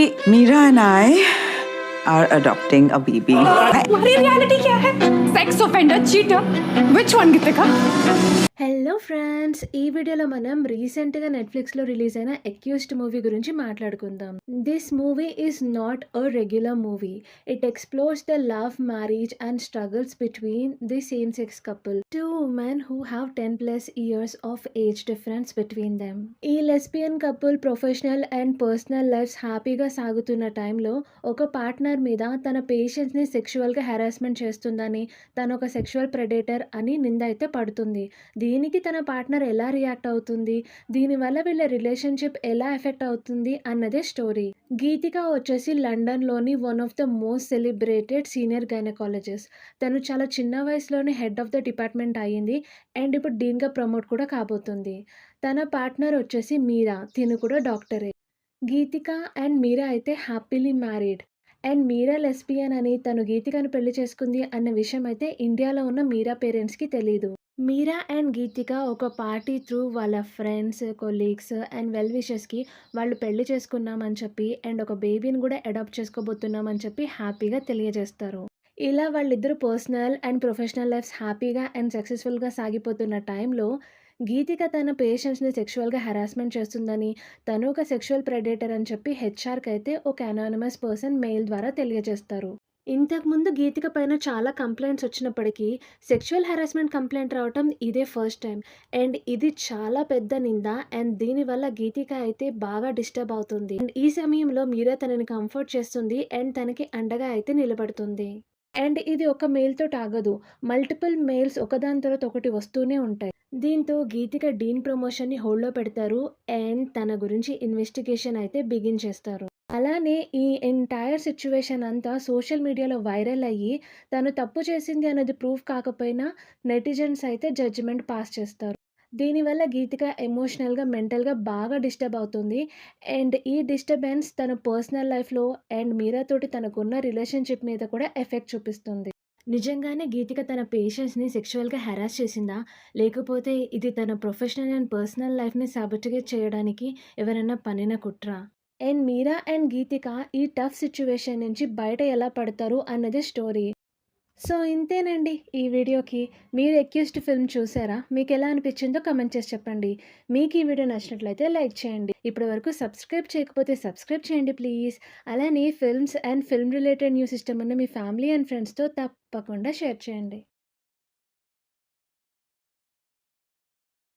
Meera and I are adopting a baby. तुम्हारी reality क्या है? Sex offender, cheater, which one Gitega? Hello friends, ఈ వీడియోలో మనం రీసెంట్గా నెట్ఫ్లిక్స్లో రిలీజ్ అయిన అక్యూస్డ్ మూవీ గురించి మాట్లాడుకుందాం. This movie is not a regular movie. It explores the love, marriage and struggles between the same sex couple, two women who have 10+ years of age difference between them. ఈ lesbian couple professional and personal lives హ్యాపీగా సాగుతున్న టైంలో ఒక partner మీద తన పేషెంట్స్ని సెక్షువల్గా harassment చేస్తుందని, తను ఒక సెక్షువల్ ప్రెడేటర్ అని నింద అయితే పడుతుంది. దీనికి తన పార్ట్నర్ ఎలా రియాక్ట్ అవుతుంది, దీనివల్ల వీళ్ళ రిలేషన్షిప్ ఎలా ఎఫెక్ట్ అవుతుంది అన్నదే స్టోరీ. గీతిక వచ్చేసి లండన్లోని one of the most celebrated senior gynaecologist. తను చాలా చిన్న వయసులోనే హెడ్ ఆఫ్ ద డిపార్ట్మెంట్ అయ్యింది అండ్ ఇప్పుడు డీన్గా ప్రమోట్ కూడా కాబోతుంది. తన పార్ట్నర్ వచ్చేసి మీరా, తిను కూడా డాక్టరే. గీతిక అండ్ మీరా అయితే happily married and Meera lesbian అని, తను గీతికను పెళ్లి చేసుకుంది అన్న విషయం అయితే ఇండియాలో ఉన్న మీరా పేరెంట్స్కి తెలీదు. మీరా అండ్ గీతిక ఒక పార్టీ త్రూ వాళ్ళ ఫ్రెండ్స్, కొలీగ్స్ అండ్ వెల్ విషెస్కి వాళ్ళు పెళ్లి చేసుకున్నామని చెప్పి అండ్ ఒక బేబీని కూడా అడాప్ట్ చేసుకోబోతున్నామని చెప్పి హ్యాపీగా తెలియజేస్తారు. ఇలా వాళ్ళిద్దరు పర్సనల్ అండ్ ప్రొఫెషనల్ లైఫ్స్ హ్యాపీగా అండ్ సక్సెస్ఫుల్గా సాగిపోతున్న టైంలో గీతిక తన పేషెంట్స్ని సెక్షువల్గా హెరాస్మెంట్ చేస్తుందని, తను ఒక సెక్షువల్ ప్రెడేటర్ అని చెప్పి హెచ్ఆర్కి అయితే ఒక అనానిమస్ పర్సన్ మెయిల్ ద్వారా తెలియజేస్తారు. ఇంతకుముందు గీతిక పైన చాలా కంప్లైంట్స్ వచ్చినప్పటికీ సెక్షువల్ హెరాస్మెంట్ కంప్లైంట్ రావటం ఇదే ఫస్ట్ టైం అండ్ ఇది చాలా పెద్ద నింద అండ్ దీనివల్ల గీతిక అయితే బాగా డిస్టర్బ్ అవుతుంది. అండ్ ఈ సమయంలో మీరే తనని కంఫర్ట్ చేస్తుంది అండ్ తనకి అండగా అయితే నిలబడుతుంది. అండ్ ఇది ఒక మెయిల్తో ఆగదు, మల్టిపుల్ మెయిల్స్ ఒకదాని తర్వాత ఒకటి వస్తూనే ఉంటాయి. దీంతో గీతిక డీన్ ప్రమోషన్ని హోల్డ్లో పెడతారు అండ్ తన గురించి ఇన్వెస్టిగేషన్ అయితే బిగిన్ చేస్తారు. అలానే ఈ ఎంటైర్ సిచ్యువేషన్ అంతా సోషల్ మీడియాలో వైరల్ అయ్యి తను తప్పు చేసింది అన్నది ప్రూఫ్ కాకపోయినా నెటిజన్స్ అయితే జడ్జిమెంట్ పాస్ చేస్తారు. దీనివల్ల గీతిక ఎమోషనల్గా, మెంటల్గా బాగా డిస్టర్బ్ అవుతుంది అండ్ ఈ డిస్టర్బెన్స్ తన పర్సనల్ లైఫ్లో అండ్ మీరాతోటి తనకున్న రిలేషన్షిప్ మీద కూడా ఎఫెక్ట్ చూపిస్తుంది. నిజంగానే గీతిక తన పేషెంట్స్ని సెక్షువల్గా హెరాస్ చేసిందా, లేకపోతే ఇది తన ప్రొఫెషనల్ అండ్ పర్సనల్ లైఫ్ని సాబిటిగేట్ చేయడానికి ఎవరైనా పన్నిన కుట్ర? అండ్ మీరా అండ్ గీతిక ఈ టఫ్ సిచ్యువేషన్ నుంచి బయట ఎలా పడతారు అన్నది స్టోరీ. సో ఇంతేనండి ఈ వీడియోకి. మీరు అక్యూస్డ్ ఫిల్మ్ చూసారా? మీకు ఎలా అనిపించిందో కమెంట్ చేసి చెప్పండి. మీకు ఈ వీడియో నచ్చినట్లయితే లైక్ చేయండి. ఇప్పటి వరకు సబ్స్క్రైబ్ చేయకపోతే సబ్స్క్రైబ్ చేయండి ప్లీజ్. అలానే films and film related news ఇష్టం ఉన్న మీ ఫ్యామిలీ అండ్ ఫ్రెండ్స్తో తప్పకుండా షేర్ చేయండి.